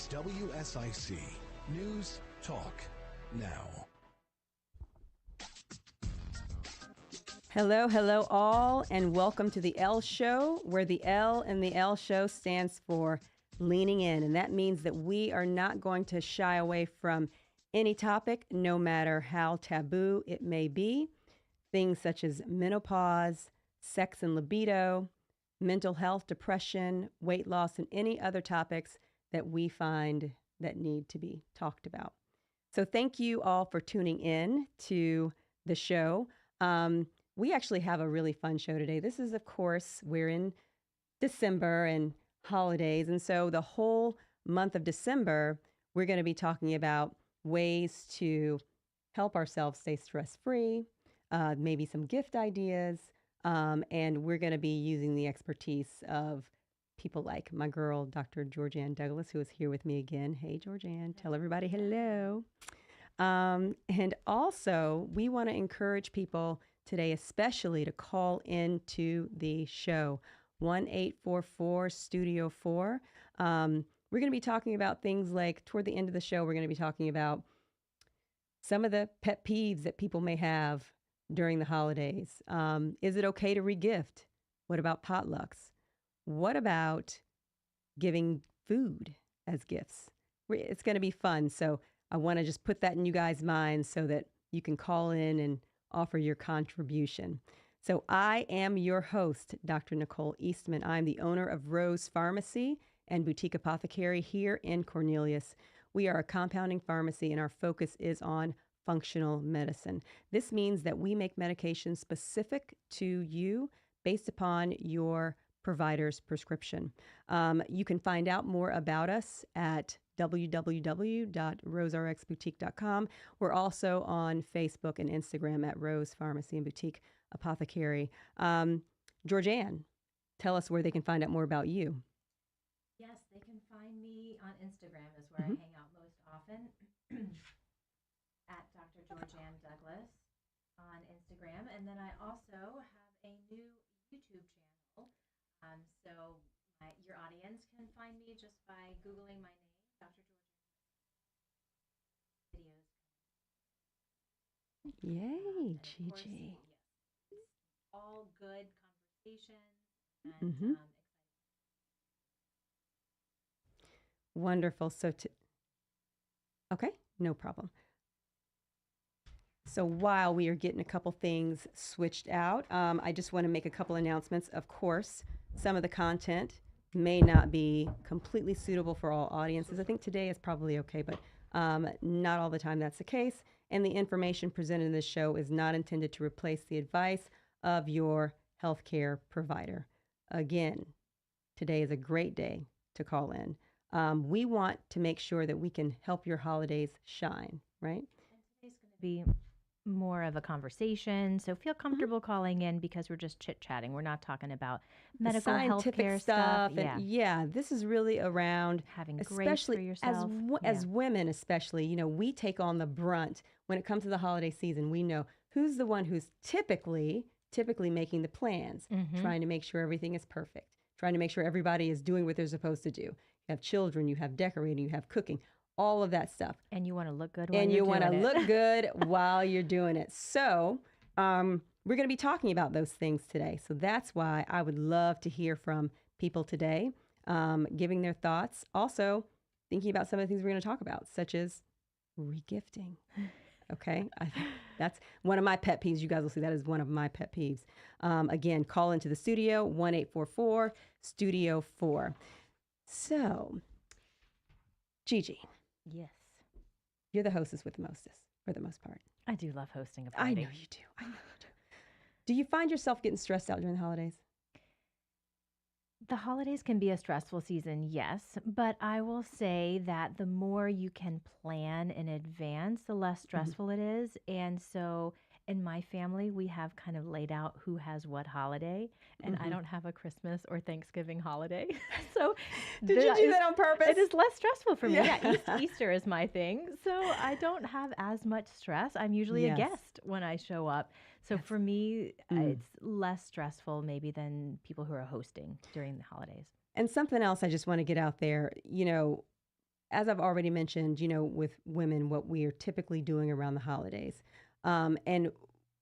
is WSIC News Talk Now. Hello, all, and welcome to the L Show, where the L in the L Show stands for leaning in. And that means that we are not going to shy away from any topic, no matter how taboo it may be. Things such as menopause, sex and libido, mental health, depression, weight loss, and any other topics that we find that need to be talked about. So thank you all for tuning in to the show. We actually have a really fun show today. This is, of course, we're in December and holidays. And so the whole month of December, we're going to be talking about ways to help ourselves stay stress-free, maybe some gift ideas, and we're going to be using the expertise of people like my girl, Dr. Georgianne Douglas, who is here with me again. Hey, Georgianne, tell everybody hello. And also, we want to encourage people today, especially to call into the show, 1-844-STUDIO-4. We're going to be talking about things like, toward the end of the show, we're going to be talking about some of the pet peeves that people may have during the holidays. Is it okay to regift? What about potlucks? What about giving food as gifts? It's going to be fun. So I want to just put that in you guys' minds so that you can call in and offer your contribution. So I am your host, Dr. Nicole Eastman. I'm the owner of Rose Pharmacy and Boutique Apothecary here in Cornelius. We are a compounding pharmacy, and our focus is on functional medicine. This means that we make medications specific to you based upon your provider's prescription. You can find out more about us at www.roserxboutique.com. We're also on Facebook and Instagram at Rose Pharmacy and Boutique Apothecary. Georgianne, tell us where they can find out more about you. Yes, they can find me on Instagram is where I hang out most often. At Dr. Georgianne Douglas on Instagram. And then I also have a new YouTube channel. So your audience can find me just by Googling my name, Dr. Georgianne. Videos. Yay, Gigi. Course, yes, it's all good conversations and exciting. Wonderful. So, okay, no problem. So while we are getting a couple things switched out, I just want to make a couple announcements. Of course, some of the content may not be completely suitable for all audiences. I think today is probably okay, but not all the time that's the case. And the information presented in this show is not intended to replace the advice of your healthcare provider. Again, today is a great day to call in. We want to make sure that we can help your holidays shine, right? And today's going to be more of a conversation, so feel comfortable calling in because we're just chit-chatting. We're not talking about medical healthcare stuff. And this is really around having grace for yourself. As women, especially, we take on the brunt when it comes to the holiday season. We know who's the one who's typically making the plans, trying to make sure everything is perfect, trying to make sure everybody is doing what they're supposed to do. You have children, you have decorating, you have cooking. All of that stuff. And you want to look good while you're doing it. And you want to look good while you're doing it. So we're going to be talking about those things today. So that's why I would love to hear from people today, giving their thoughts. Also, thinking about some of the things we're going to talk about, such as regifting. Okay? That's one of my pet peeves. You guys will see that is one of my pet peeves. Again, call into the studio, 1-844-STUDIO-4. So, Gigi. Yes. You're the hostess with the mostest, for the most part. I do love hosting a party. I know you do. Do you find yourself getting stressed out during the holidays? The holidays can be a stressful season, yes, but I will say that the more you can plan in advance, the less stressful it is. And so in my family, we have kind of laid out who has what holiday, and I don't have a Christmas or Thanksgiving holiday. So did you do that on purpose? It is less stressful for me. Yeah, Easter is my thing. So I don't have as much stress. I'm usually a guest when I show up. So for me, it's less stressful maybe than people who are hosting during the holidays. And something else I just want to get out there, as I've already mentioned, with women, what we are typically doing around the holidays. And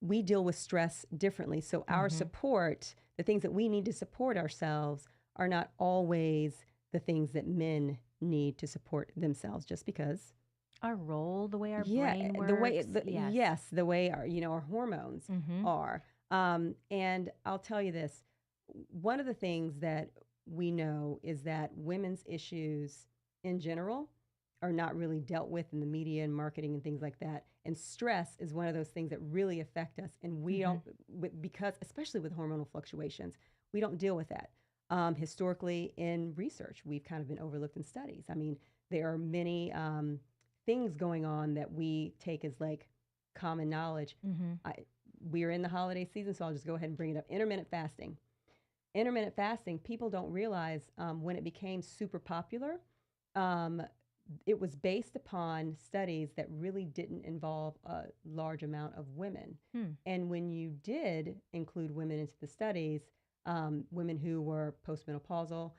we deal with stress differently. So our support, the things that we need to support ourselves, are not always the things that men need to support themselves, just because. Our role, the way our Yeah, brain the way, works. Yes. yes, the way our hormones Mm-hmm. are. And I'll tell you this, one of the things that we know is that women's issues in general are not really dealt with in the media and marketing and things like that. And stress is one of those things that really affect us. And we don't, because especially with hormonal fluctuations, we don't deal with that. Historically, in research, we've kind of been overlooked in studies. I mean, there are many things going on that we take as like common knowledge. Mm-hmm. We're in the holiday season, so I'll just go ahead and bring it up. Intermittent fasting. Intermittent fasting, people don't realize when it became super popular, it was based upon studies that really didn't involve a large amount of women. And when you did include women into the studies, women who were postmenopausal,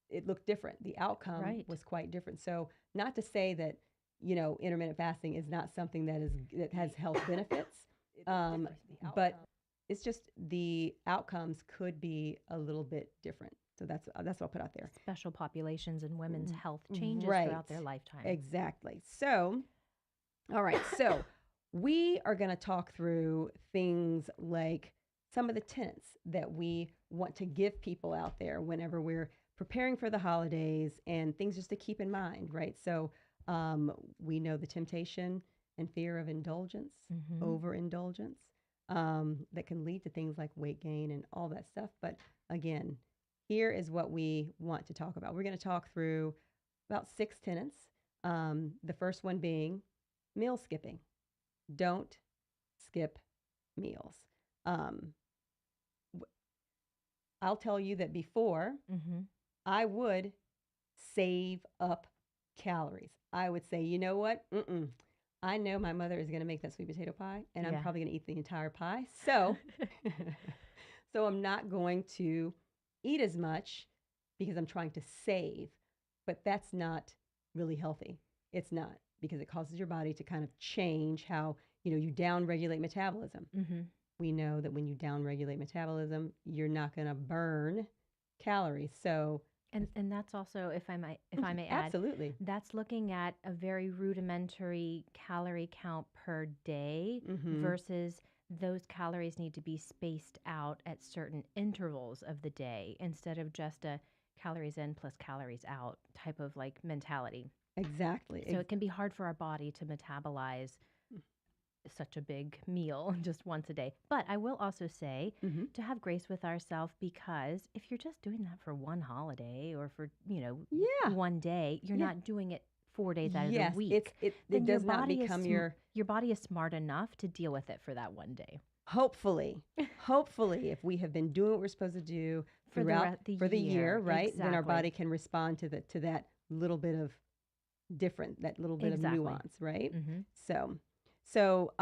it looked different. The outcome was quite different. So not to say that, intermittent fasting is not something that has health benefits, but it's just the outcomes could be a little bit different. So that's what I'll put out there. Special populations and women's health changes Right. throughout their lifetime. Exactly. So, all right. So we are going to talk through things like some of the tenets that we want to give people out there whenever we're preparing for the holidays, and things just to keep in mind, right? So we know the temptation and fear of indulgence, overindulgence, that can lead to things like weight gain and all that stuff. But again, here is what we want to talk about. We're going to talk through about 6 tenets. The first one being meal skipping. Don't skip meals. I'll tell you that before, I would save up calories. I would say, you know what? I know my mother is going to make that sweet potato pie, and I'm probably going to eat the entire pie. So, so I'm not going to eat as much because I'm trying to save. But that's not really healthy. It's not, because it causes your body to kind of change how, you downregulate metabolism. We know that when you downregulate metabolism, you're not going to burn calories. So, and that's also, if I may add, absolutely, that's looking at a very rudimentary calorie count per day versus those calories need to be spaced out at certain intervals of the day instead of just a calories in plus calories out type of like mentality. Exactly. So it can be hard for our body to metabolize such a big meal just once a day. But I will also say to have grace with ourselves, because if you're just doing that for one holiday or for, one day, you're not doing it 4 days out of the week. It does not become your body is smart enough to deal with it for that one day. Hopefully, if we have been doing what we're supposed to do throughout for the year, right? Exactly. Then our body can respond to that little bit of that little bit of nuance, right? So,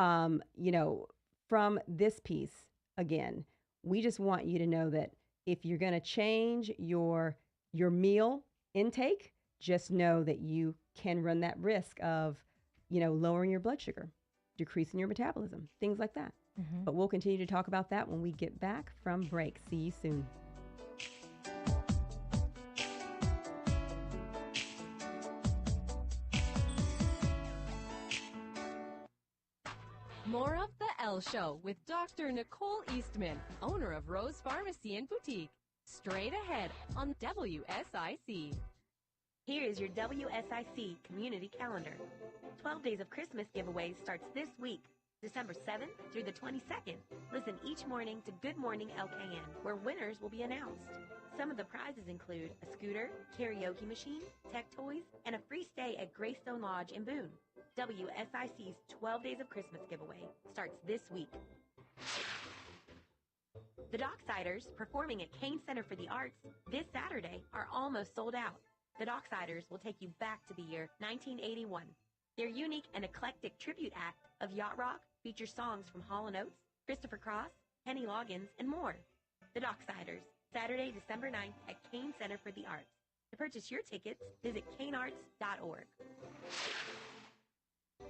from this piece, again, we just want you to know that if you're going to change your meal intake, just know that you can run that risk of, lowering your blood sugar, decreasing your metabolism, things like that. But we'll continue to talk about that when we get back from break. See you soon. More of The Elle Show with Dr. Nicole Eastman, owner of Rose Pharmacy and Boutique. Straight ahead on WSIC. Here is your WSIC community calendar. 12 Days of Christmas giveaways starts this week, December 7th through the 22nd. Listen each morning to Good Morning LKN, where winners will be announced. Some of the prizes include a scooter, karaoke machine, tech toys, and a free stay at Greystone Lodge in Boone. WSIC's 12 Days of Christmas giveaway starts this week. The Docksiders, performing at Kane Center for the Arts this Saturday, are almost sold out. The Docksiders will take you back to the year 1981. Their unique and eclectic tribute act of yacht rock features songs from Hall & Oates, Christopher Cross, Kenny Loggins, and more. The Docksiders, Saturday, December 9th at Kane Center for the Arts. To purchase your tickets, visit canearts.org.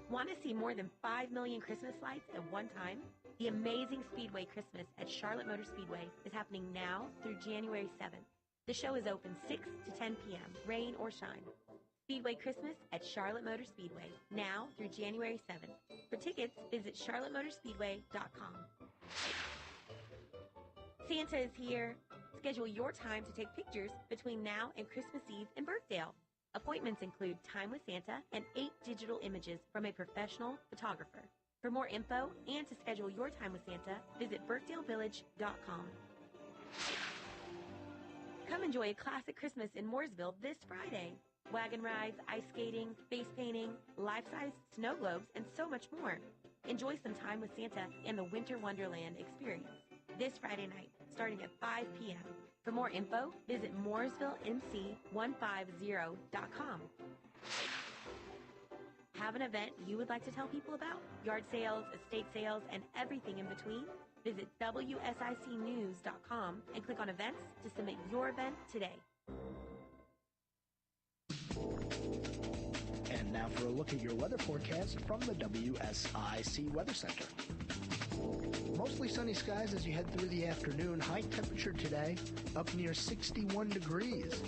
Want to see more than 5 million Christmas lights at one time? The Amazing Speedway Christmas at Charlotte Motor Speedway is happening now through January 7th. The show is open 6 to 10 p.m., rain or shine. Speedway Christmas at Charlotte Motor Speedway, now through January 7th. For tickets, visit charlottemotorspeedway.com. Santa is here. Schedule your time to take pictures between now and Christmas Eve in Birkdale. Appointments include time with Santa and 8 digital images from a professional photographer. For more info and to schedule your time with Santa, visit birkdalevillage.com. Come enjoy a classic Christmas in Mooresville this Friday. Wagon rides, ice skating, face painting, life-size snow globes, and so much more. Enjoy some time with Santa and the Winter Wonderland experience this Friday night, starting at 5 p.m. For more info, visit mooresvillemc150.com. Have an event you would like to tell people about? Yard sales, estate sales, and everything in between? Visit WSICnews.com and click on events to submit your event today. And now for a look at your weather forecast from the WSIC Weather Center. Mostly sunny skies as you head through the afternoon. High temperature today, up near 61 degrees.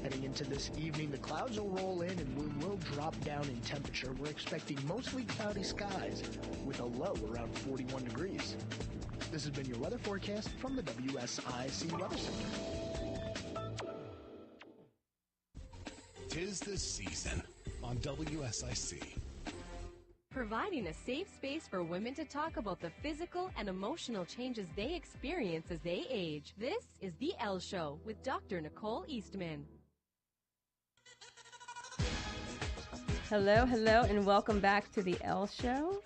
Heading into this evening, the clouds will roll in and we will drop down in temperature. We're expecting mostly cloudy skies with a low around 41 degrees. This has been your weather forecast from the WSIC Weather Center. 'Tis the season on WSIC. Providing a safe space for women to talk about the physical and emotional changes they experience as they age. This is The Elle Show with Dr. Nicole Eastman. Hello, and welcome back to the Elle Show.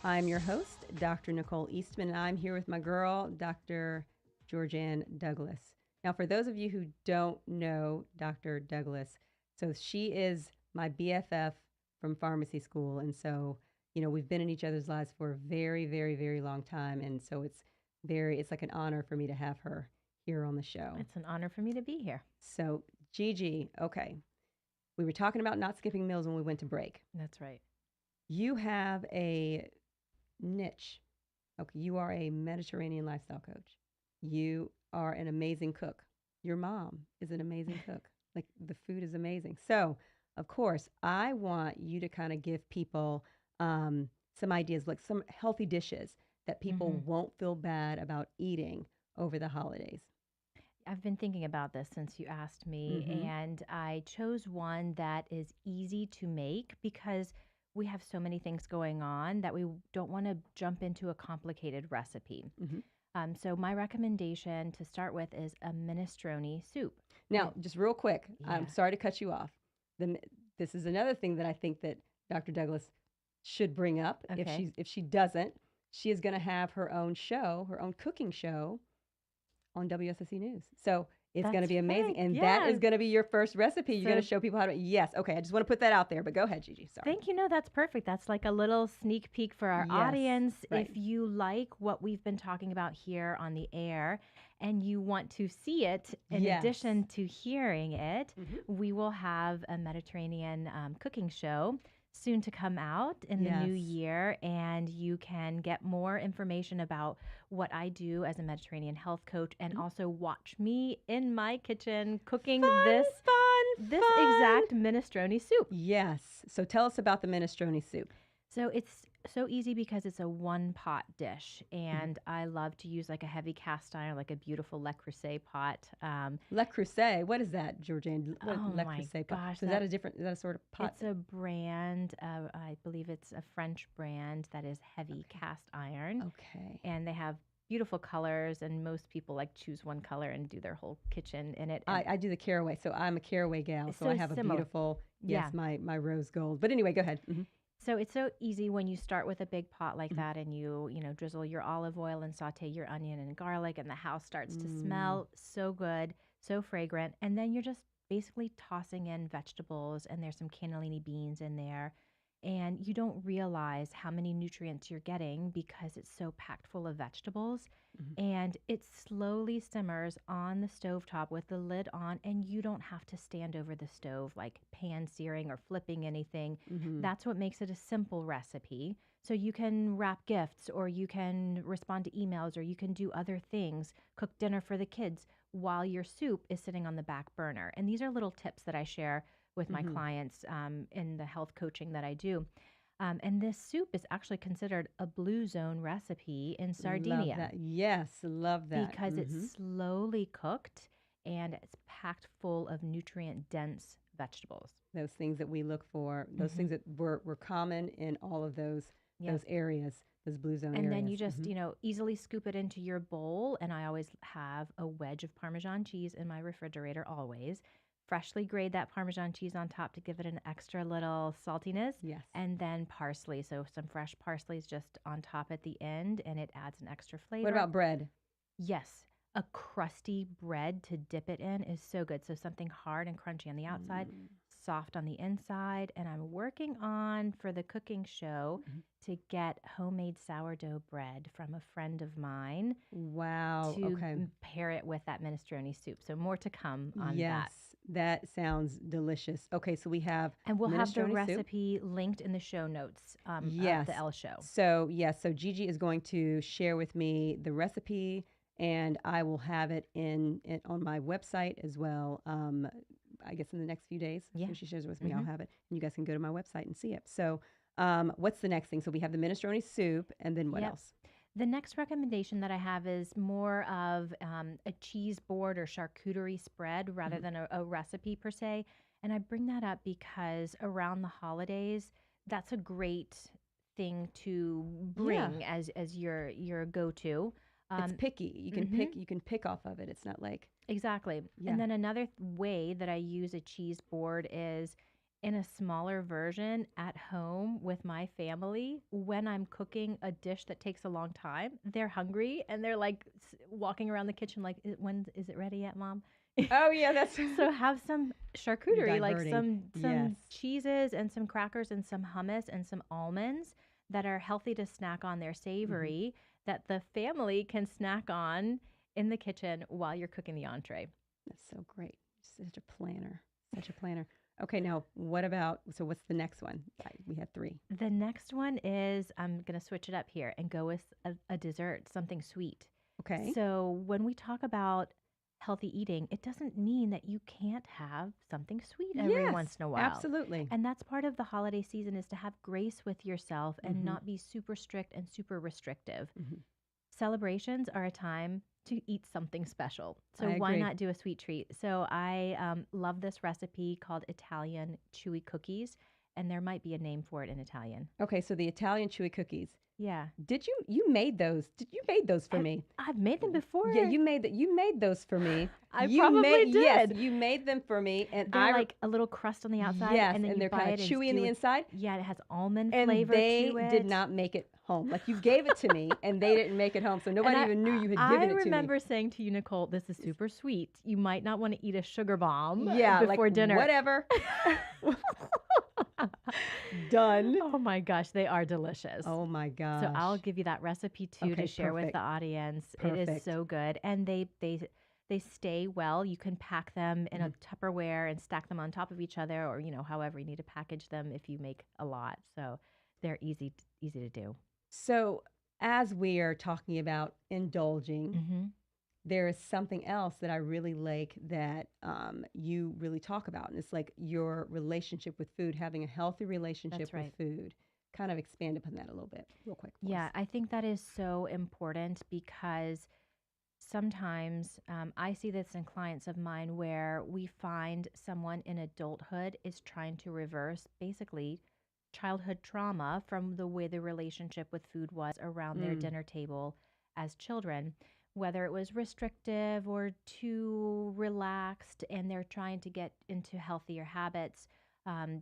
I'm your host, Dr. Nicole Eastman, and I'm here with my girl, Dr. Georgianne Douglas. Now, for those of you who don't know Dr. Douglas, so she is my BFF from pharmacy school, and so, you know, we've been in each other's lives for a very, very, very long time, and so it's like an honor for me to have her here on the show. It's an honor for me to be here. So, Gigi, okay. We were talking about not skipping meals when we went to break. That's right. You have a niche. Okay, you are a Mediterranean lifestyle coach. You are an amazing cook. Your mom is an amazing cook. Like, the food is amazing. So, of course, I want you to kind of give people some ideas, like some healthy dishes that people won't feel bad about eating over the holidays. I've been thinking about this since you asked me, and I chose one that is easy to make because we have so many things going on that we don't want to jump into a complicated recipe. So my recommendation to start with is a minestrone soup. Now, just real quick, I'm sorry to cut you off. This is another thing that I think that Dr. Douglas should bring up. Okay. If she doesn't, she is going to have her own show, her own cooking show on WSIC News. So it's going to be amazing. Right. And that is going to be your first recipe. You're So- going to show people how to. Yes. Okay. I just want to put that out there. But go ahead, Gigi. Sorry. Thank you. No, that's perfect. That's like a little sneak peek for our Yes, audience. right. If you like what we've been talking about here on the air and you want to see it in Yes. addition to hearing it, Mhm. we will have a Mediterranean cooking show soon to come out in the new Yes. year, and you can get more information about what I do as a Mediterranean health coach and also watch me in my kitchen cooking this exact minestrone soup. Yes. So tell us about the minestrone soup. So it's so easy because it's a one pot dish, and I love to use like a heavy cast iron, like a beautiful Le Creuset pot. Le Creuset. What is that, Georgianne? What is Oh Le my Creuset pot? gosh, So is that a different? Is that a sort of pot? It's a brand, I believe it's a French brand that is heavy cast iron, Okay. and they have beautiful colors, and most people like choose one color and do their whole kitchen in it. I do the caraway, so I'm a caraway gal. So I So have a similar. beautiful, Yeah. my rose gold. But anyway, go ahead. So it's so easy when you start with a big pot like that, and you drizzle your olive oil and saute your onion and garlic, and the house starts to smell so good, so fragrant. And then you're just basically tossing in vegetables, and there's some cannellini beans in there. And you don't realize how many nutrients you're getting because it's so packed full of vegetables. And it slowly simmers on the stovetop with the lid on, and you don't have to stand over the stove like pan searing or flipping anything. That's what makes it a simple recipe. So you can wrap gifts, or you can respond to emails, or you can do other things, cook dinner for the kids while your soup is sitting on the back burner. And these are little tips that I share with my clients in the health coaching that I do. And this soup is actually considered a blue zone recipe in Sardinia. Love that. Yes, love that. Because it's slowly cooked and it's packed full of nutrient-dense vegetables. Those things that we look for, those things that were common in all of those areas, those blue zone areas. And then you just, easily scoop it into your bowl. And I always have a wedge of Parmesan cheese in my refrigerator always. Freshly grate that Parmesan cheese on top to give it an extra little saltiness. Yes. And then parsley. So some fresh parsley is just on top at the end, and it adds an extra flavor. What about bread? Yes. A crusty bread to dip it in is so good. So something hard and crunchy on the outside, soft on the inside. And I'm working on, for the cooking show, to get homemade sourdough bread from a friend of mine. Wow. To pair it with that minestrone soup. So more to come on that. Yes, that sounds delicious. Okay, so we have And we'll have the minestrone soup. recipe linked in the show notes of the L show. So Gigi is going to share with me the recipe, and I will have it on my website as well. I guess in the next few days. Yeah. When she shares it with me, I'll have it. And you guys can go to my website and see it. So what's the next thing? So we have the minestrone soup, and then what else? The next recommendation that I have is more of a cheese board or charcuterie spread rather than a recipe per se. And I bring that up because around the holidays, that's a great thing to bring as your go-to. It's picky. You can pick off of it. It's not like Exactly. And then another way that I use a cheese board is in a smaller version at home with my family. When I'm cooking a dish that takes a long time, they're hungry and they're like walking around the kitchen like, when is it ready yet, Mom? Oh yeah, that's So have some charcuterie, like Diverting. some cheeses and some crackers and some hummus and some almonds that are healthy to snack on. They're savory that the family can snack on in the kitchen while you're cooking the entree. That's so great. Such a planner. Such a planner. Okay, now what's the next one? We had 3. The next one is, I'm going to switch it up here and go with a dessert, something sweet. Okay. So when we talk about healthy eating, it doesn't mean that you can't have something sweet every once in a while. Absolutely. And that's part of the holiday season, is to have grace with yourself and not be super strict and super restrictive. Celebrations are a time to eat something special. So why not do a sweet treat? So I love this recipe called Italian Chewy cookies, and there might be a name for it in Italian. Okay, so the Italian chewy cookies. Yeah. You made those? You made those for me? I've made them before. Yeah, you made those for me. I probably did. Yes, you made them for me, and They're like a little crust on the outside, yes, and then you they're buy kind it of and chewy in the inside. Yeah, it has almond And flavor they to it. did not make it home. Like, you gave it to me, and they didn't make it home, so nobody even knew you had given it to me. I remember saying to you, Nicole, this is super sweet. You might not want to eat a sugar bomb before like, dinner. Whatever. Done. Oh my gosh, they are delicious. Oh my gosh. So I'll give you that recipe too to share with the audience. It is so good, and they stay well. You can pack them in a Tupperware and stack them on top of each other, or however you need to package them if you make a lot. So they're easy to do. So as we are talking about indulging, there is something else that I really like that you really talk about, and it's like your relationship with food, having a healthy relationship with food. Kind of expand upon that a little bit real quick. Yeah, I think that is so important because sometimes I see this in clients of mine where we find someone in adulthood is trying to reverse basically childhood trauma from the way the relationship with food was around their dinner table as children, whether it was restrictive or too relaxed, and they're trying to get into healthier habits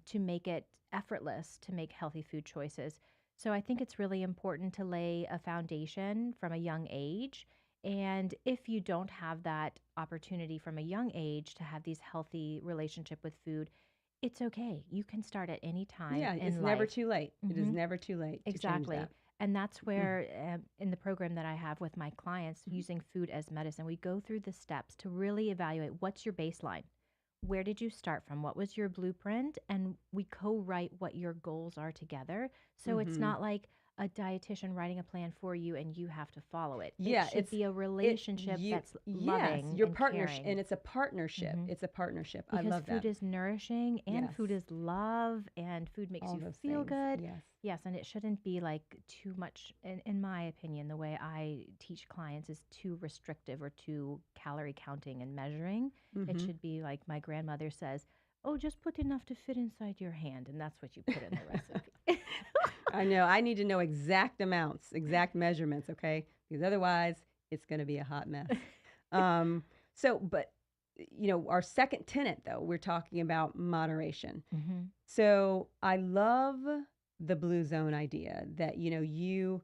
to make it effortless to make healthy food choices. So I think it's really important to lay a foundation from a young age. And if you don't have that opportunity from a young age to have these healthy relationship with food, It's okay. You can start at any time Yeah, in it's life. never too late. It is Mhm. never too late to change Exactly. that. And that's where, in the program that I have with my clients, using food as medicine, we go through the steps to really evaluate what's your baseline. Where did you start from? What was your blueprint? And we co-write what your goals are together. So it's not like a dietitian writing a plan for you and you have to follow it. Yeah, It should be a relationship that's loving your and partnership, caring. and it's a partnership. Mhm. It's a partnership. I Because love food that. is nourishing and food Yes. is love and food makes All you those feel things. good. Yes. Yes, and it shouldn't be like too much, in my opinion, the way I teach clients is too restrictive or too calorie counting and measuring. It should be like my grandmother says, oh, just put enough to fit inside your hand. And that's what you put in the recipe. I know. I need to know exact amounts, exact measurements, okay? Because otherwise, it's going to be a hot mess. But our second tenet, though, we're talking about moderation. So I love the blue zone idea that, you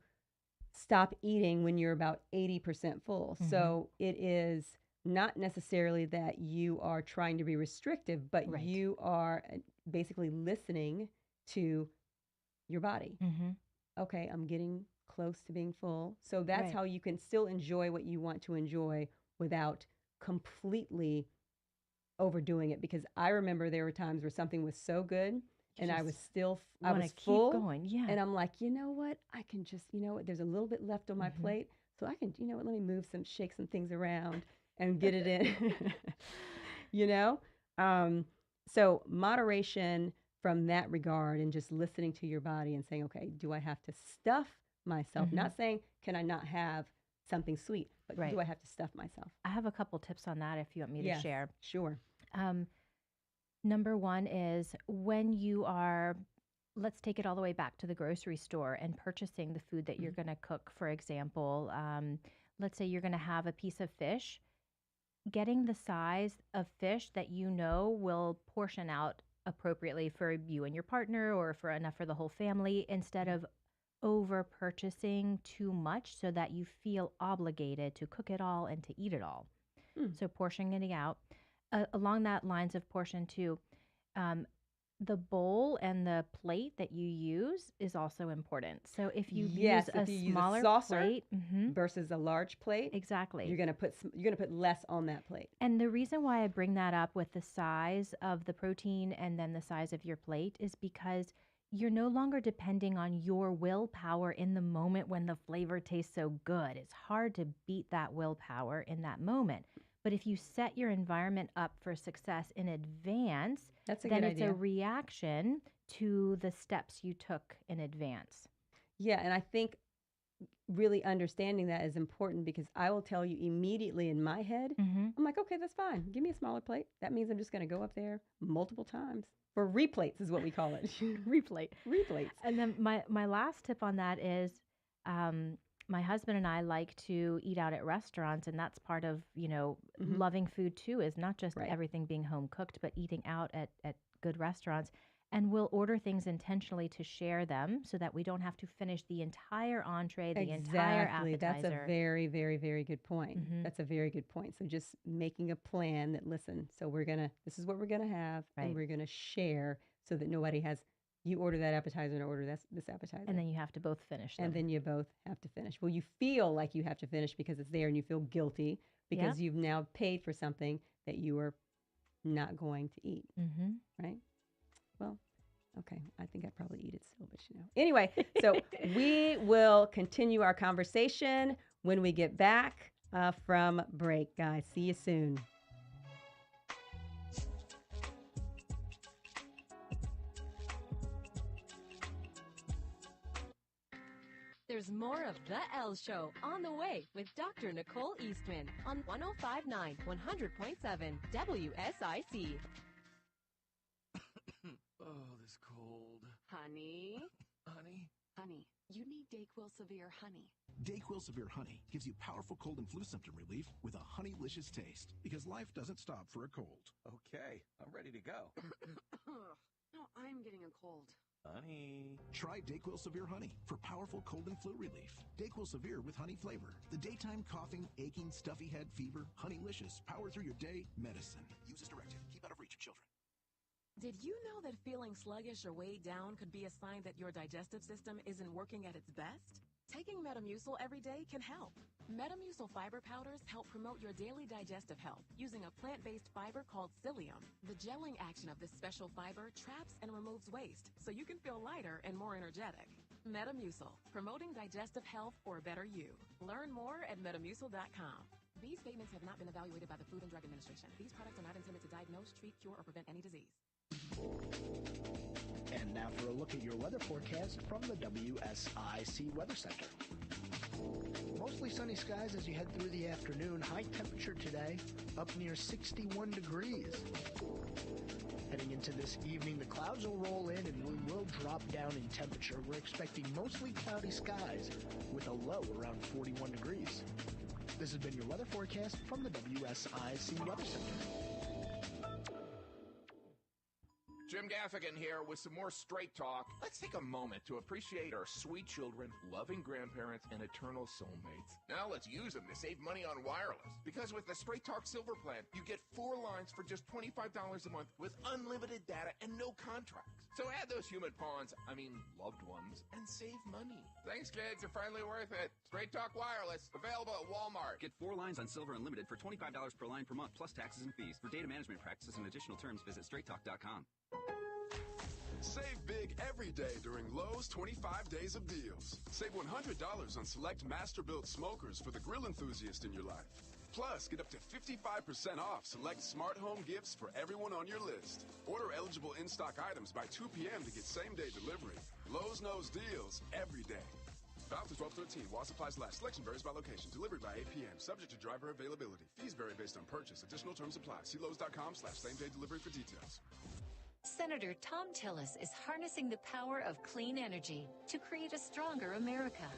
stop eating when you're about 80% full. So it is not necessarily that you are trying to be restrictive, but Right. you are basically listening to your body. Okay, I'm getting close to being full. So that's Right. how you can still enjoy what you want to enjoy without completely overdoing it. Because I remember there were times where something was so good and I was just still, I wanna was keep full. going. Yeah. And I'm like, you know what? I can just, there's a little bit left on my plate. So I can, let me shake some things around and get it in. you know? So moderation from that regard and just listening to your body and saying, okay, do I have to stuff myself? Not saying, can I not have something sweet, but Right. do I have to stuff myself? I have a couple tips on that if you want me to Yes, share. sure. Number one is when you are, let's take it all the way back to the grocery store and purchasing the food that you're going to cook. For example, let's say you're going to have a piece of fish, getting the size of fish that you know will portion out appropriately for you and your partner or for enough for the whole family instead of over purchasing too much so that you feel obligated to cook it all and to eat it all. So portioning it out. Along that lines of portion too, the bowl and the plate that you use is also important. So if you Yes, use a if you use a smaller saucer plate, versus a large plate, exactly. you're gonna put less on that plate. And the reason why I bring that up with the size of the protein and then the size of your plate is because you're no longer depending on your willpower in the moment when the flavor tastes so good. It's hard to beat that willpower in that moment. But if you set your environment up for success in advance, That's a then good it's idea. a reaction to the steps you took in advance. Yeah, and I think really understanding that is important because I will tell you immediately in my head, I'm like, okay, that's fine. Give me a smaller plate. That means I'm just going to go up there multiple times. For replates is what we call it. Replate. Replates. And then my last tip on that is my husband and I like to eat out at restaurants, and that's part of, loving food too, is not just Right. everything being home cooked, but eating out at good restaurants. And we'll order things intentionally to share them so that we don't have to finish the entire entree, the entire appetizer. That's a very, very, very good point. That's a very good point. So just making a plan that, listen, so this is what we're going to have, Right. and we're going to share so that nobody has, you order that appetizer and I order this appetizer. And then you have to both finish them. And then you both have to finish. Well, you feel like you have to finish because it's there and you feel guilty because you've now paid for something that you are not going to eat, right? Well, okay, I think I'd probably eat it still, but Anyway, so we will continue our conversation when we get back from break, guys. See you soon. There's more of The Elle Show on the way with Dr. Nicole Eastman on 105.9, 100.7 WSIC. Oh, this cold. Honey, Honey? you need Dayquil Severe Honey. Dayquil Severe Honey gives you powerful cold and flu symptom relief with a honeylicious taste because life doesn't stop for a cold. Okay, I'm ready to go. No, I'm getting a cold. Honey. Try Dayquil Severe Honey for powerful cold and flu relief. Dayquil Severe with honey flavor. The daytime coughing, aching, stuffy head, fever, honeylicious, power through your day medicine. Use as directed. Keep out of reach of children. Did you know that feeling sluggish or weighed down could be a sign that your digestive system isn't working at its best? Taking Metamucil every day can help. Metamucil fiber powders help promote your daily digestive health using a plant-based fiber called psyllium. The gelling action of this special fiber traps and removes waste, so you can feel lighter and more energetic. Metamucil, promoting digestive health for a better you. Learn more at metamucil.com. These statements have not been evaluated by the Food and Drug Administration. These products are not intended to diagnose, treat, cure, or prevent any disease. And now for a look at your weather forecast from the WSIC Weather Center. Mostly sunny skies as you head through the afternoon. High temperature today, up near 61 degrees. Heading into this evening, the clouds will roll in and we will drop down in temperature. We're expecting mostly cloudy skies with a low around 41 degrees. This has been your weather forecast from the WSIC Weather Center. Jim Gaffigan here with some more Straight Talk. Let's take a moment to appreciate our sweet children, loving grandparents, and eternal soulmates. Now let's use them to save money on wireless. Because with the Straight Talk Silver Plan, you get 4 lines for just $25 a month with unlimited data and no contracts. So add those human pawns, loved ones, and save money. Thanks, kids. They're finally worth it. Straight Talk Wireless, available at Walmart. Get 4 lines on Silver Unlimited for $25 per line per month, plus taxes and fees. For data management practices and additional terms, visit straighttalk.com. Save big every day during Lowe's 25 Days of Deals. Save $100 on select master-built smokers for the grill enthusiast in your life. Plus, get up to 55% off select smart home gifts for everyone on your list. Order eligible in-stock items by 2 p.m. to get same-day delivery. Lowe's knows deals every day. Valid to 12/13 while supplies last. Selection varies by location. Delivery by 8 p.m. Subject to driver availability. Fees vary based on purchase. Additional terms apply. See Lowe's.com/same-day delivery for details. Senator Tom Tillis is harnessing the power of clean energy to create a stronger America.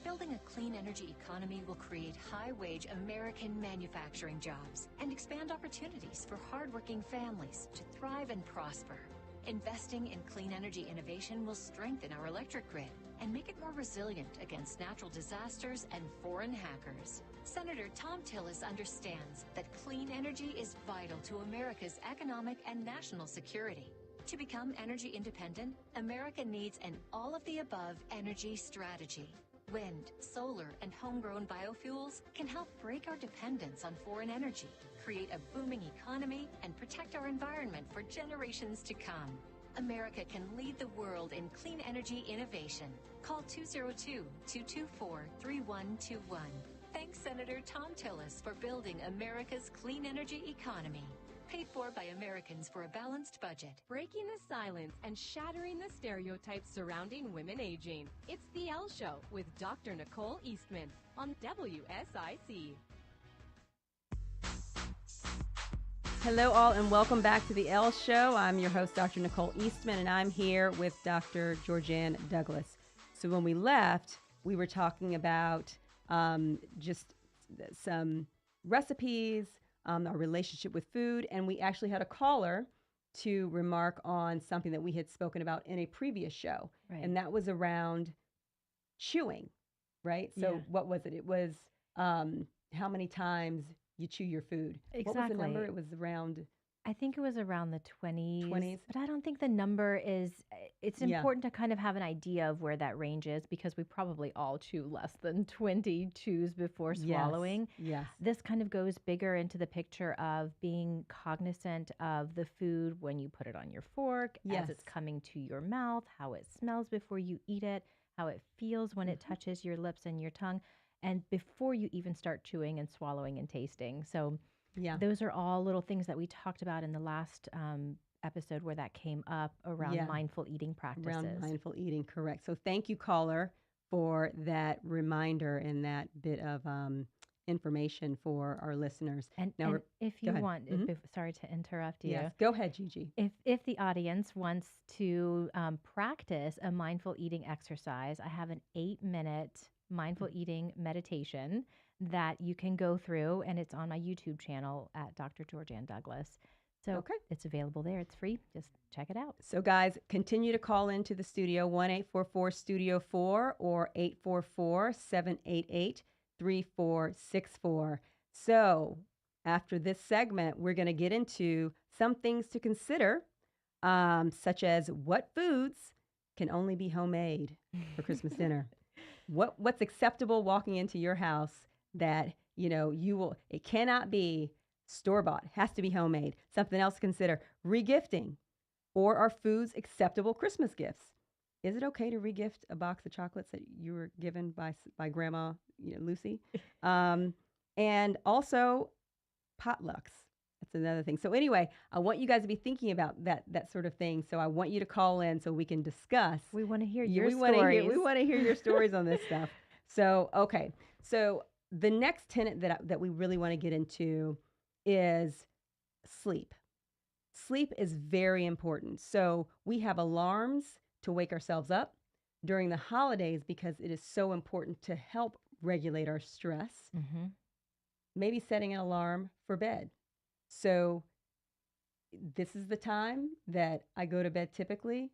Building a clean energy economy will create high-wage American manufacturing jobs and expand opportunities for hardworking families to thrive and prosper. Investing in clean energy innovation will strengthen our electric grid and make it more resilient against natural disasters and foreign hackers. Senator Tom Tillis understands that clean energy is vital to America's economic and national security. To become energy independent, America needs an all-of-the-above energy strategy. Wind, solar, and homegrown biofuels can help break our dependence on foreign energy, create a booming economy, and protect our environment for generations to come. America can lead the world in clean energy innovation. Call 202-224-3121. Thanks, Senator Tom Tillis, for building America's clean energy economy. Paid for by Americans for a balanced budget. Breaking the silence and shattering the stereotypes surrounding women aging. It's The Elle Show with Dr. Nicole Eastman on WSIC. Hello, all, and welcome back to The Elle Show. I'm your host, Dr. Nicole Eastman, and I'm here with Dr. Georgianne Douglas. So when we left, we were talking about just some recipes, our relationship with food, and we actually had a caller to remark on something that we had spoken about in a previous show, and that was around chewing, right? So what was it? It was how many times you chew your food. Exactly. What was the number? It was around... I think it was around the 20s, but I don't think the number is, it's important to kind of have an idea of where that range is because we probably all chew less than 20 chews before swallowing. Yes. This kind of goes bigger into the picture of being cognizant of the food when you put it on your fork, as it's coming to your mouth, how it smells before you eat it, how it feels when it touches your lips and your tongue, and before you even start chewing and swallowing and tasting. So those are all little things that we talked about in the last episode where that came up around mindful eating practices. Around mindful eating, correct. So thank you, caller, for that reminder and that bit of information for our listeners. And, now, and if you want, sorry to interrupt you. Yes, go ahead, Gigi. If the audience wants to practice a mindful eating exercise, I have an 8-minute mindful eating meditation that you can go through, and it's on my YouTube channel at Dr. Georgianne Douglas. So it's available there. It's free. Just check it out. So guys, continue to call into the studio, 1-844-STUDIO-4 or 844-788-3464. So after this segment, we're going to get into some things to consider such as what foods can only be homemade for Christmas dinner. What's acceptable walking into your house that, it cannot be store-bought, has to be homemade. Something else to consider, regifting. Or are foods acceptable Christmas gifts? Is it okay to regift a box of chocolates that you were given by Grandma, Lucy? And also potlucks. That's another thing. So anyway, I want you guys to be thinking about that sort of thing. So I want you to call in so we can discuss. We want to hear your stories. We want to hear your stories on this stuff. So, okay. So the next tenet that we really want to get into is sleep. Sleep is very important. So we have alarms to wake ourselves up during the holidays because it is so important to help regulate our stress. Mm-hmm. Maybe setting an alarm for bed. So this is the time that I go to bed typically.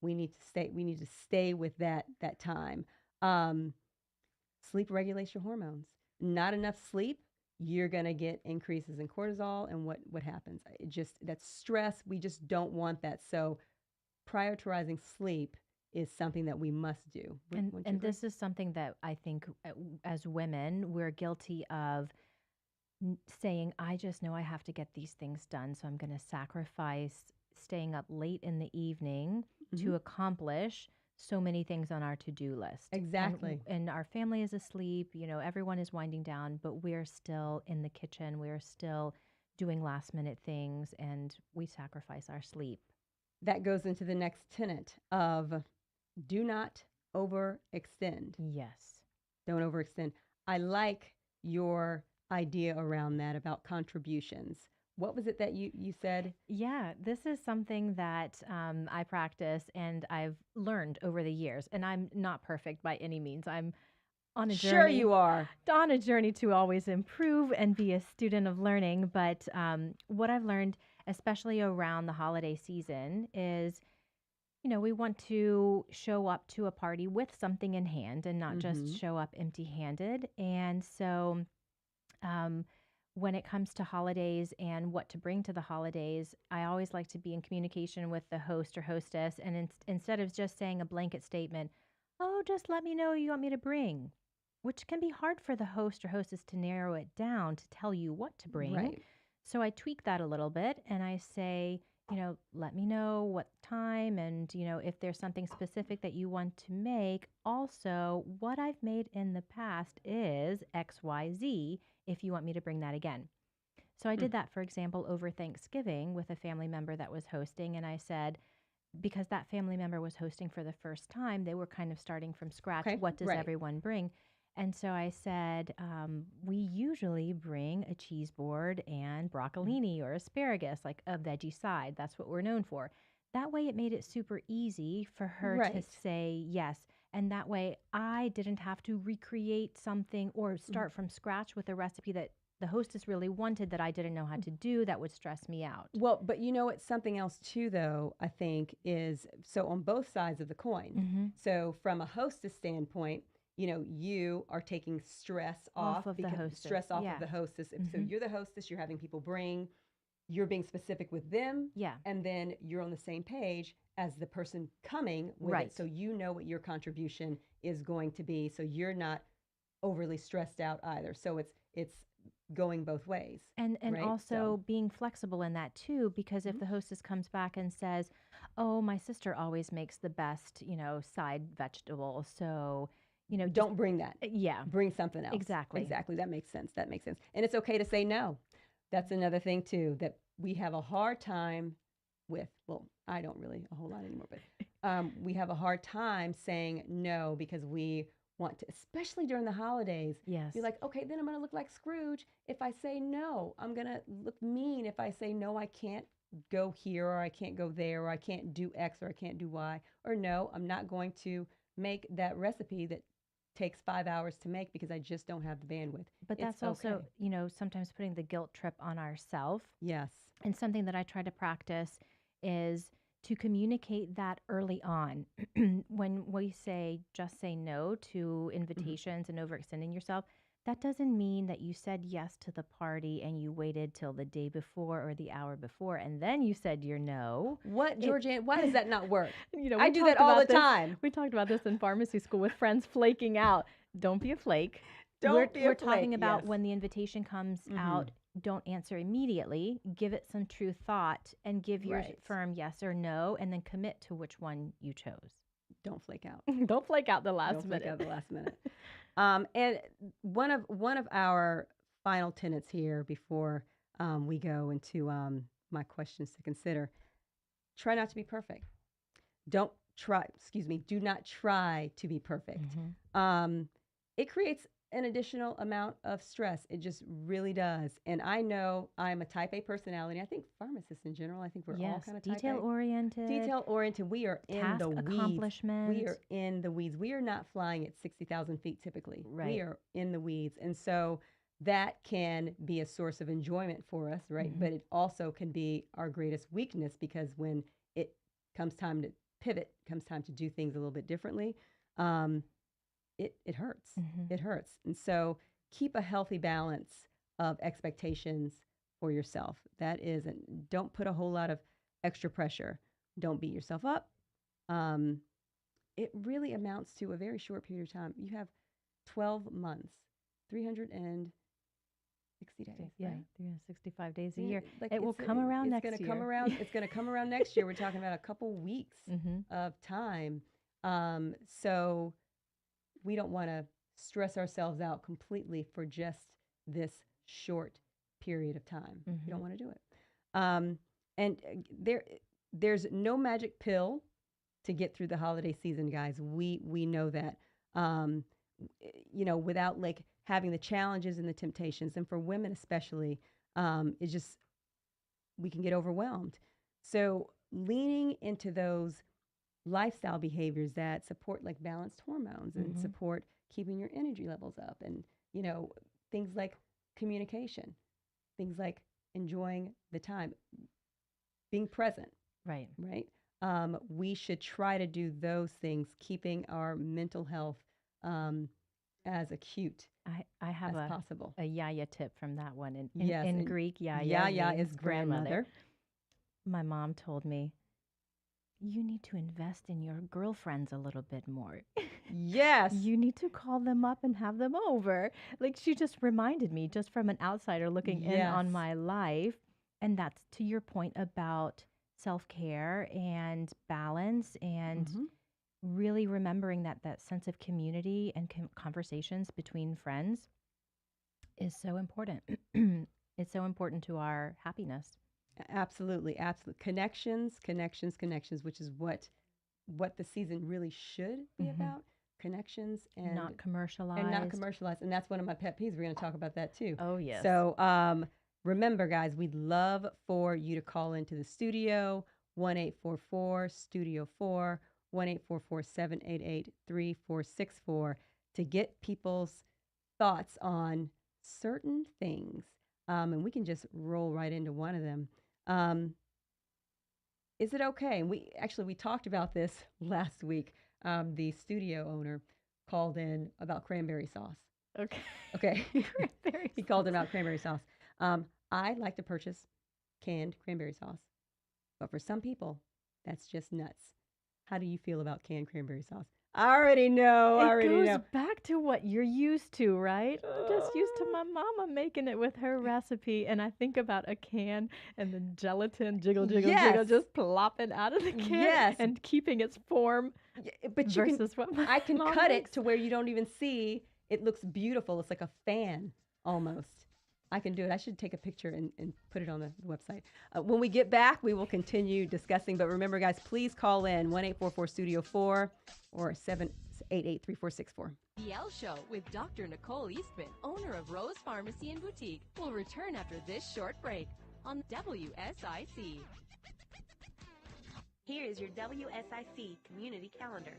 We need to stay with that time. Sleep regulates your hormones. Not enough sleep, you're going to get increases in cortisol, and what happens? That's stress. We just don't want that. So prioritizing sleep is something that we must do. And this is something that I think as women, we're guilty of saying, I just know I have to get these things done, so I'm going to sacrifice staying up late in the evening to accomplish so many things on our to-do list. Exactly. And our family is asleep, everyone is winding down, but we're still in the kitchen, we're still doing last-minute things, and we sacrifice our sleep. That goes into the next tenet of do not overextend. Yes. Don't overextend. I like your idea around that about contributions. What was it that you said? Yeah, this is something that I practice and I've learned over the years. And I'm not perfect by any means. I'm on a journey. Sure you are. On a journey to always improve and be a student of learning. But what I've learned, especially around the holiday season, is we want to show up to a party with something in hand and not just show up empty-handed. And so when it comes to holidays and what to bring to the holidays, I always like to be in communication with the host or hostess. And instead of just saying a blanket statement, oh, just let me know what you want me to bring, which can be hard for the host or hostess to narrow it down to tell you what to bring. Right. So I tweak that a little bit and I say, let me know what time and, if there's something specific that you want to make. Also, what I've made in the past is XYZ if you want me to bring that again. So I did that, for example, over Thanksgiving with a family member that was hosting. And I said, because that family member was hosting for the first time, they were kind of starting from scratch. Okay, What does right. everyone bring? And so I said, we usually bring a cheese board and broccolini or asparagus, like a veggie side. That's what we're known for. That way it made it super easy for her Right. to say yes. And that way I didn't have to recreate something or start from scratch with a recipe that the hostess really wanted that I didn't know how to do that would stress me out. Well, but it's something else too, though, I think is, so on both sides of the coin. So from a hostess standpoint, you are taking stress off of the hostess. Stress off Yeah. of the hostess. So you're the hostess, you're having people bring, you're being specific with them. Yeah. And then you're on the same page as the person coming with Right. it. So you know what your contribution is going to be. So you're not overly stressed out either. So it's going both ways. And right? also being flexible in that too, because if the hostess comes back and says, oh, my sister always makes the best, side vegetable. So, don't bring that. Yeah. Bring something else. Exactly. Exactly. That makes sense. And it's okay to say no. That's another thing too, that we have a hard time with. Well, I don't really a whole lot anymore, but we have a hard time saying no because we want to, especially during the holidays. Yes. You're like, okay, then I'm going to look like Scrooge if I say no. I'm going to look mean if I say no, I can't go here, or I can't go there, or I can't do X, or I can't do Y, or no, I'm not going to make that recipe that takes 5 hours to make because I just don't have the bandwidth. But that's also, sometimes putting the guilt trip on ourselves. Yes. And something that I try to practice is to communicate that early on. When we just say no to invitations and overextending yourself, that doesn't mean that you said yes to the party and you waited till the day before or the hour before and then you said your no. What, Georgianne? Why does that not work? You know, I do that all the time. We talked about this in pharmacy school with friends flaking out. Don't be a flake. We're talking about when the invitation comes out, don't answer immediately. Give it some true thought and give your firm yes or no, and then commit to which one you chose. Don't flake out. Don't flake out the last Don't minute. flake out the last minute. And one of our final tenets here before we go into my questions to consider: try not to be perfect. Do not try to be perfect. It creates an additional amount of stress. It just really does. And I know I'm a type A personality. I think pharmacists in general, I think we're all kind of type A. Detail-oriented. Detail-oriented. We are in the weeds. Accomplishment. We are in the weeds. We are not flying at 60,000 feet typically. Right. We are in the weeds. And so that can be a source of enjoyment for us, right? But it also can be our greatest weakness, because when it comes time to pivot, comes time to do things a little bit differently, it hurts. It hurts. And so keep a healthy balance of expectations for yourself. That is, and don't put a whole lot of extra pressure. Don't beat yourself up. It really amounts to a very short period of time. You have 12 months, 360 days. Yeah, right? 365 days a year. Like it will come around next year. It's going to come around next year. We're talking about a couple weeks of time. So we don't want to stress ourselves out completely for just this short period of time. You don't want to do it. And there's no magic pill to get through the holiday season, guys. We know that. Without like having the challenges and the temptations, and for women especially, it's just, we can get overwhelmed. So leaning into those lifestyle behaviors that support like balanced hormones and support keeping your energy levels up, and things like communication, things like enjoying the time, being present, right. We should try to do those things, keeping our mental health as acute I have as possible. A yaya tip from that one. In Greek, yaya is grandmother. My mom told me, you need to invest in your girlfriends a little bit more. Yes. You need to call them up and have them over. Like, she just reminded me, just from an outsider looking in on my life. And that's to your point about self-care and balance, and really remembering that sense of community and conversations between friends is so important. It's so important to our happiness. Absolutely. Connections, which is what the season really should be about. Connections and not commercialized. And that's one of my pet peeves. We're going to talk about that too. Oh, yes. So remember, guys, we'd love for you to call into the studio, 1-844-STUDIO-4, 1-844-788-3464, to get people's thoughts on certain things. And we can just roll right into one of them. Is it okay? And we talked about this last week. The studio owner called in about cranberry sauce. Okay. He called in about cranberry sauce. I like to purchase canned cranberry sauce, but for some people, that's just nuts. How do you feel about canned cranberry sauce? I already know. It goes back to what you're used to, right? I'm just used to my mama making it with her recipe, and I think about a can and the gelatin jiggle, just plopping out of the can and keeping its form. But I can mom cut makes. it to where you don't even see. It looks beautiful. It's like a fan almost. I can do it. I should take a picture and put it on the website. When we get back, we will continue discussing. But remember, guys, please call in 1-844-STUDIO-4 or 788-3464. The L Show with Dr. Nicole Eastman, owner of Rose Pharmacy and Boutique, will return after this short break on WSIC. Here is your WSIC community calendar.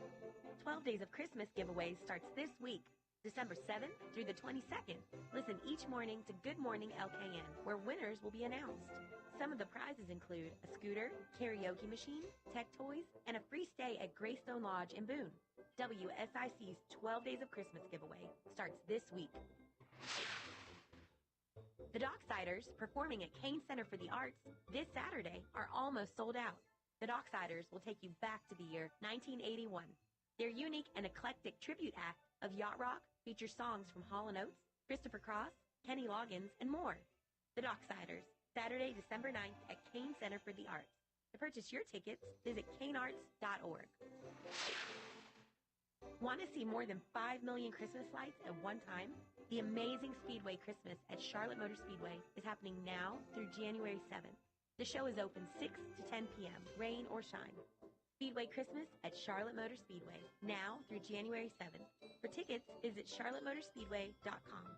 12 Days of Christmas giveaways starts this week, December 7th through the 22nd. Listen each morning to Good Morning LKN, where winners will be announced. Some of the prizes include a scooter, karaoke machine, tech toys, and a free stay at Greystone Lodge in Boone. WSIC's 12 Days of Christmas giveaway starts this week. The Docksiders, performing at Kane Center for the Arts this Saturday, are almost sold out. The Docksiders will take you back to the year 1981. Their unique and eclectic tribute act of yacht rock features songs from Hall & Oates, Christopher Cross, Kenny Loggins, and more. The Docksiders, Saturday, December 9th at Kane Center for the Arts. To purchase your tickets, visit kanearts.org. Want to see more than 5 million Christmas lights at one time? The Amazing Speedway Christmas at Charlotte Motor Speedway is happening now through January 7th. The show is open 6 to 10 p.m., rain or shine. Speedway Christmas at Charlotte Motor Speedway, now through January 7th. For tickets, visit charlottemotorspeedway.com.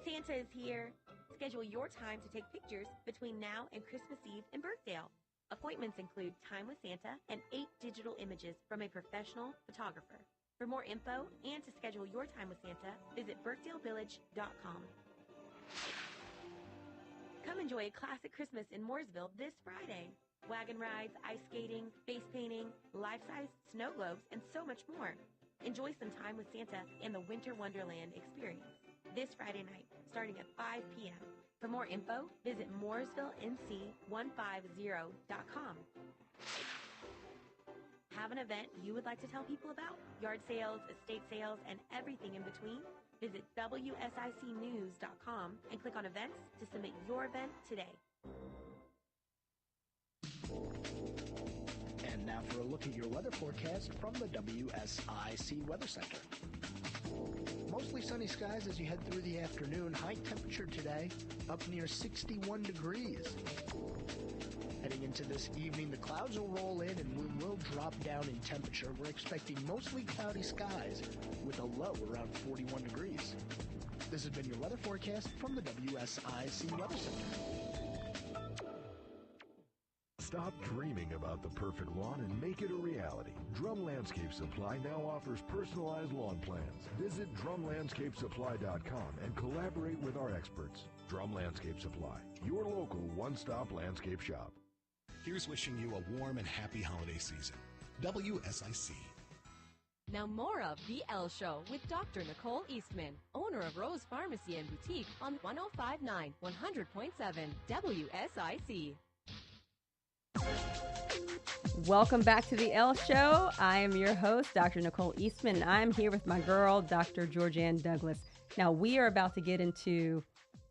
Santa is here. Schedule your time to take pictures between now and Christmas Eve in Birkdale. Appointments include Time with Santa and 8 digital images from a professional photographer. For more info and to schedule your time with Santa, visit birkdalevillage.com. Come enjoy a classic Christmas in Mooresville this Friday. Wagon rides, ice skating, face painting, life-size snow globes, and so much more. Enjoy some time with Santa and the Winter Wonderland experience this Friday night, starting at 5 p.m. For more info, visit mooresvillenc150.com. Have an event you would like to tell people about? Yard sales, estate sales, and everything in between? Visit WSICnews.com and click on events to submit your event today. And now for a look at your weather forecast from the WSIC Weather Center. Mostly sunny skies as you head through the afternoon. High temperature today, up near 61 degrees. Heading into this evening, the clouds will roll in and we will drop down in temperature. We're expecting mostly cloudy skies with a low around 41 degrees. This has been your weather forecast from the WSIC Weather Center. Stop dreaming about the perfect lawn and make it a reality. Drum Landscape Supply now offers personalized lawn plans. Visit drumlandscapesupply.com and collaborate with our experts. Drum Landscape Supply, your local one-stop landscape shop. Here's wishing you a warm and happy holiday season. WSIC. Now more of The L Show with Dr. Nicole Eastman, owner of Rose Pharmacy and Boutique on 105.9, 100.7 WSIC. Welcome back to the L Show. I am your host, Dr. Nicole Eastman, and I'm here with my girl, Dr. Georgianne Douglas. Now, we are about to get into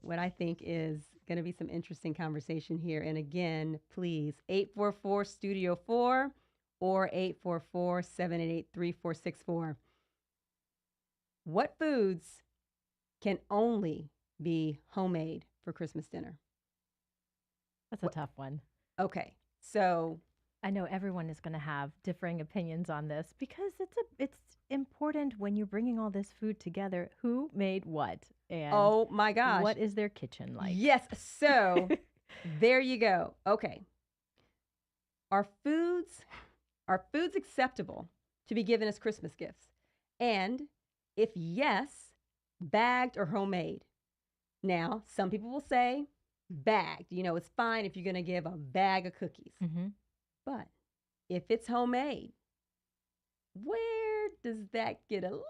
what I think is going to be some interesting conversation here. And again, please, 844-STUDIO-4 or 844-788-3464. What foods can only be homemade for Christmas dinner? That's a tough one. Okay, so I know everyone is going to have differing opinions on this because it's important when you're bringing all this food together. Who made what? And oh my gosh, what is their kitchen like? Yes, so there you go. Okay, are foods acceptable to be given as Christmas gifts? And if yes, bagged or homemade? Now, some people will say bagged. You know, it's fine if you're going to give a bag of cookies. Mm-hmm. But if it's homemade, where does that get a little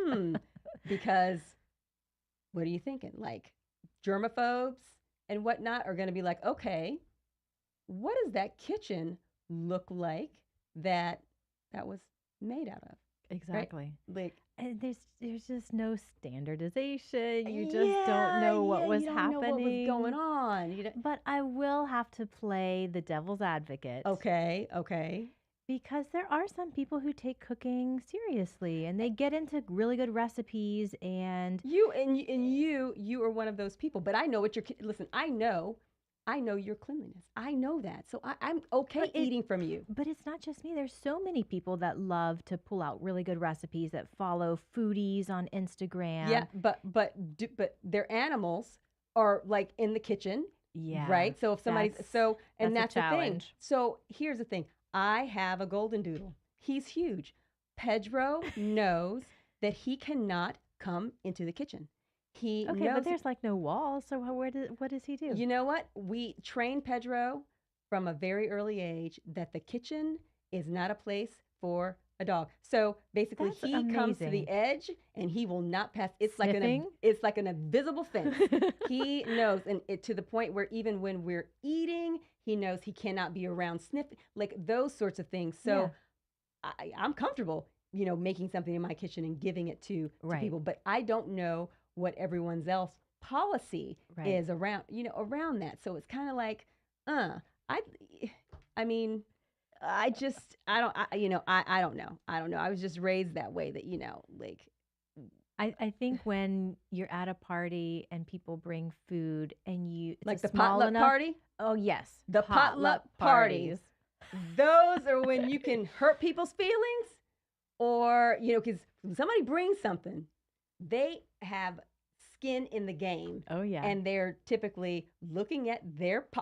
kind of because what are you thinking? Like germaphobes and whatnot are going to be like, okay, what does that kitchen look like that was made out of? Exactly. Right? Like, and there's just no standardization. You just don't know what was happening. Know what was going on. But I will have to play the devil's advocate. Okay. Because there are some people who take cooking seriously and they get into really good recipes and you are one of those people. But I know what listen, I know your cleanliness. I know that. So I'm okay eating from you. But it's not just me. There's so many people that love to pull out really good recipes that follow foodies on Instagram. Yeah, but their animals are like in the kitchen. Yeah. Right? So if somebody's that's the thing. So here's the thing. I have a golden doodle. He's huge. Pedro knows that he cannot come into the kitchen. He knows but there's like no wall. So what does he do? You know what? We train Pedro from a very early age that the kitchen is not a place for A dog. So basically, That's he comes to the amazing. edge and he will not pass. It's Sniffing? like an invisible fence. He knows, and to the point where even when we're eating, he knows he cannot be around sniffing, like those sorts of things. So I'm comfortable, making something in my kitchen and giving it to people, but I don't know what everyone's else policy is around, around that. So it's kind of like, I mean, I don't know. I don't know. I was just raised that way that, like. I think when you're at a party and people bring food and it's like the small potluck enough, party? Oh, yes. The potluck parties. Those are when you can hurt people's feelings or, because when somebody brings something, they have skin in the game. Oh, yeah. And they're typically looking at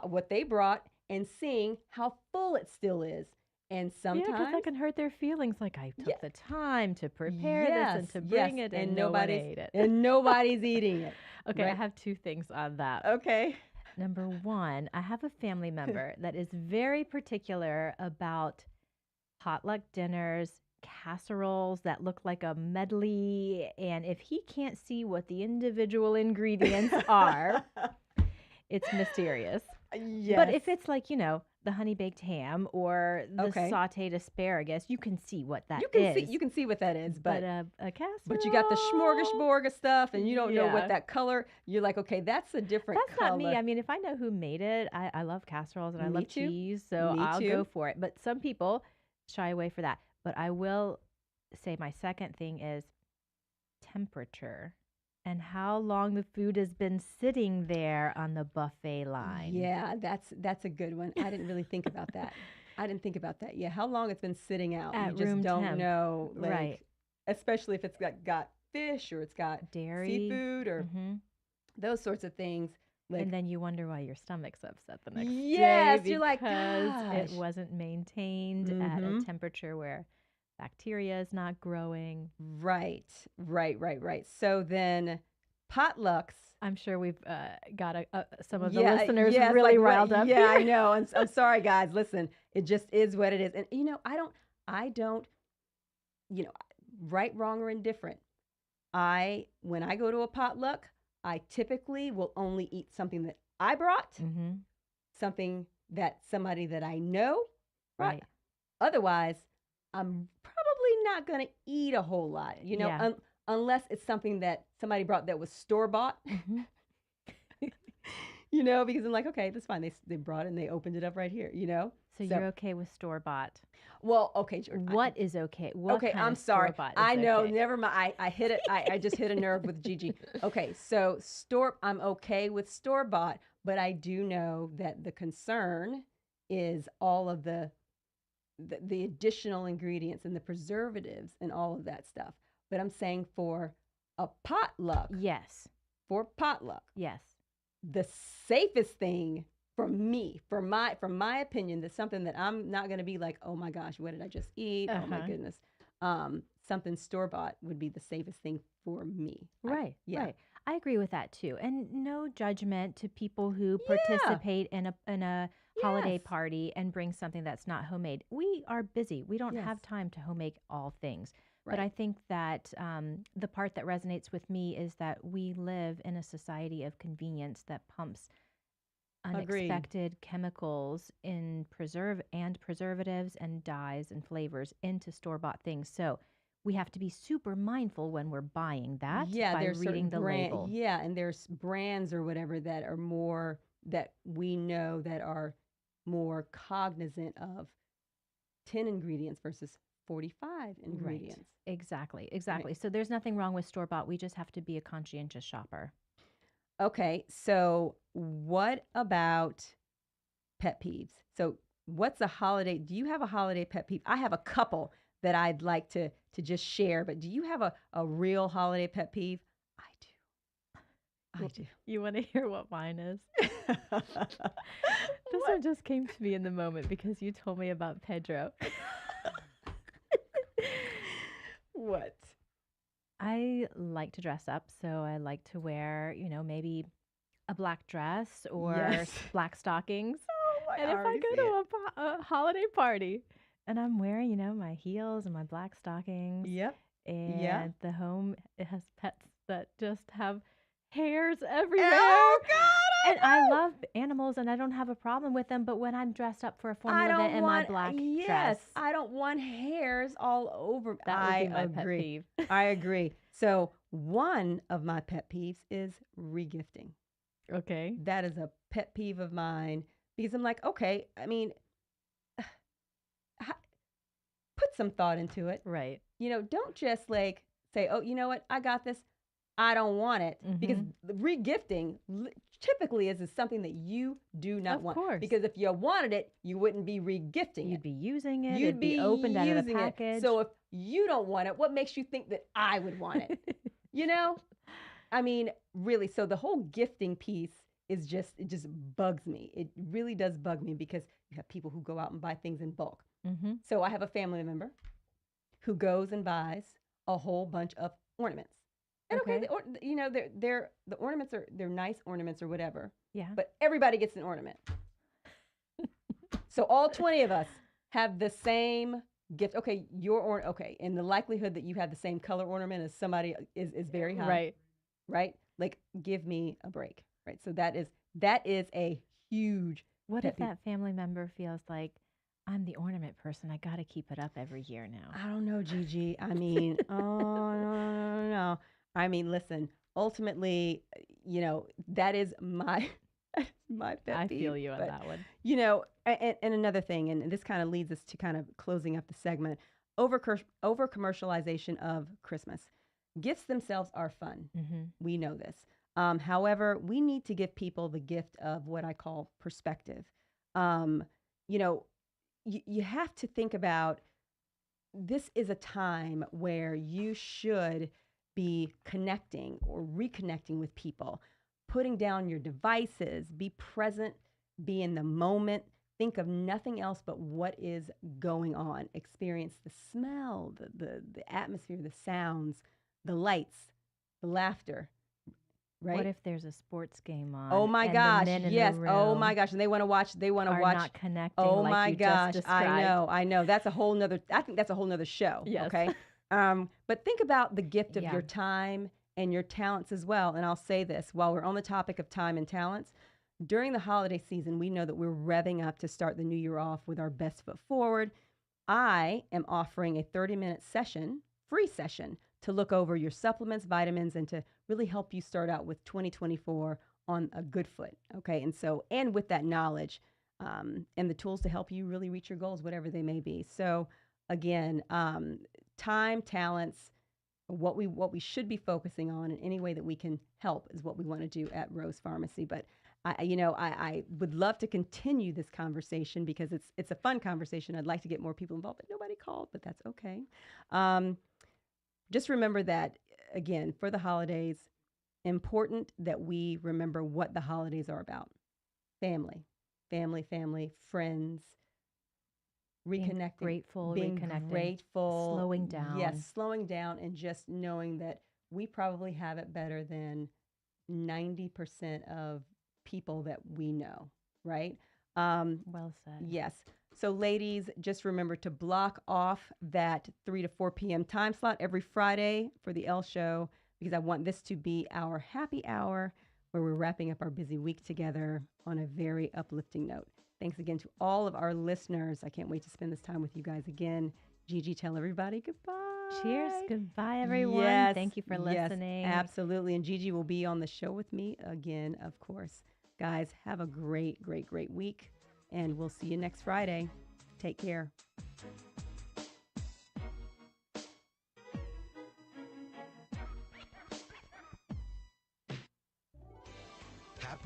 what they brought and seeing how full it still is. And sometimes because that can hurt their feelings. Like, I took the time to prepare this and to bring it, and nobody ate it. And nobody's eating it. Okay, I have two things on that. Okay. Number one, I have a family member that is very particular about potluck dinners, casseroles that look like a medley. And if he can't see what the individual ingredients are, it's mysterious. Yes. But if it's like, the honey baked ham or the sauteed asparagus, you can see what that is. You can see what that is, but a casserole. But you got the smorgasbord of stuff, and you don't know what that color. You're like, okay, that's a different That's color. not me. I mean, if I know who made it, I love casseroles and I love too. cheese, so I'll go for it. But some people shy away for that. But I will say my second thing is temperature. And how long the food has been sitting there on the buffet line. Yeah, that's a good one. I didn't really think about that. I didn't think about that. Yeah, how long it's been sitting out. At you just room don't temp. know. Like, Right. Especially if it's got fish or it's got dairy, seafood or those sorts of things. Like, and then you wonder why your stomach's upset the next day. Yes, you're like, because gosh. it wasn't maintained at a temperature where bacteria is not growing. Right. So then potlucks. I'm sure we've got some of the listeners really riled up. Yeah, here. I know. I'm sorry, guys. Listen, it just is what it is. And, I don't, right, wrong, or indifferent. When I go to a potluck, I typically will only eat something that I brought, something that somebody that I know brought. Right. Otherwise, I'm probably not going to eat a whole lot, unless it's something that somebody brought that was store-bought. Because I'm like, okay, that's fine. They brought it and they opened it up right here, So you're okay with store-bought. Well, okay, George. What is okay? I'm sorry. I know. Okay? Never mind. I hit it. I just hit a nerve with Gigi. Okay, so I'm okay with store-bought, but I do know that the concern is all of the additional ingredients and the preservatives and all of that stuff. But I'm saying for a potluck. Yes. For potluck. Yes. The safest thing for me, from my opinion, that's something that I'm not going to be like, oh my gosh, what did I just eat? Oh my goodness. Something store-bought would be the safest thing for me. Right. Right. I agree with that too. And no judgment to people who participate in a holiday party and bring something that's not homemade. We are busy. We don't have time to homemade all things. Right. But I think that the part that resonates with me is that we live in a society of convenience that pumps unexpected chemicals in preservatives and dyes and flavors into store-bought things. So we have to be super mindful when we're buying that by reading the label. Yeah, and there's brands or whatever that are more, that we know that are more cognizant of 10 ingredients versus 45 ingredients. Right. Exactly. Right. So there's nothing wrong with store-bought. We just have to be a conscientious shopper. Okay, so what about pet peeves? So what's a holiday? Do you have a holiday pet peeve? I have a couple that I'd like to just share, but do you have a real holiday pet peeve? I do. You want to hear what mine is? This one just came to me in the moment because you told me about Pedro. What? I like to dress up, so I like to wear, maybe a black dress or black stockings. Oh, and if I go to a holiday party And I'm wearing, my heels and my black stockings. Yep. And the home, it has pets that just have hairs everywhere. Oh, God, and I love animals and I don't have a problem with them. But when I'm dressed up for a formal event in my black dress. I don't want hairs all over. That would be my pet peeve. I agree. So one of my pet peeves is regifting. Okay. That is a pet peeve of mine because I'm like, okay, I mean, put some thought into it. Right. Don't just like say, oh, you know what? I got this. I don't want it. Because regifting typically is something that you do not want. Of course. Because if you wanted it, you wouldn't be regifting it. You'd be using it. It'd be opened out of the package. So if you don't want it, what makes you think that I would want it? I mean, really. So the whole gifting piece is it just bugs me. It really does bug me because you have people who go out and buy things in bulk. So I have a family member who goes and buys a whole bunch of ornaments. And okay, the ornaments they're nice ornaments or whatever. Yeah. But everybody gets an ornament. So all 20 of us have the same gift. Okay, and the likelihood that you have the same color ornament as somebody is very high. Right. Right? Like, give me a break. Right. So that is a huge. What if that family member feels like, I'm the ornament person. I got to keep it up every year now. I don't know, Gigi. I mean, no. I mean, listen, ultimately, that is my pet peeve. I feel you on that one. And another thing, and this kind of leads us to kind of closing up the segment, over commercialization of Christmas. Gifts themselves are fun. We know this. However, we need to give people the gift of what I call perspective. You have to think about, this is a time where you should be connecting or reconnecting with people, putting down your devices, be present, be in the moment, think of nothing else but what is going on, experience the smell, the atmosphere, the sounds, the lights, the laughter. Right? What if there's a sports game on? Oh my gosh! Yes. Oh my gosh! And they want to watch. Not connecting. Oh like my you gosh! Just described. I know. That's a whole nother. I think that's a whole nother show. Yes. Okay. But think about the gift of your time and your talents as well. And I'll say this: while we're on the topic of time and talents, during the holiday season, we know that we're revving up to start the new year off with our best foot forward. I am offering a 30-minute session, free session, to look over your supplements, vitamins, and to really help you start out with 2024 on a good foot. Okay. And with that knowledge and the tools to help you really reach your goals, whatever they may be. So again, time, talents, what we should be focusing on in any way that we can help is what we want to do at Rose Pharmacy. But I would love to continue this conversation because it's a fun conversation. I'd like to get more people involved, but nobody called, but that's okay. Just remember that, again, for the holidays, important that we remember what the holidays are about. Family, friends, reconnecting. Being grateful. Slowing down. Yes, slowing down and just knowing that we probably have it better than 90% of people that we know, right? Well said. Yes. So ladies, just remember to block off that 3 to 4 p.m. time slot every Friday for the Elle Show, because I want this to be our happy hour where we're wrapping up our busy week together on a very uplifting note. Thanks again to all of our listeners. I can't wait to spend this time with you guys again. Gigi, tell everybody goodbye. Cheers. Goodbye, everyone. Yes, Thank you for listening. Yes, absolutely. And Gigi will be on the show with me again, of course. Guys, have a great, great, great week. And we'll see you next Friday. Take care.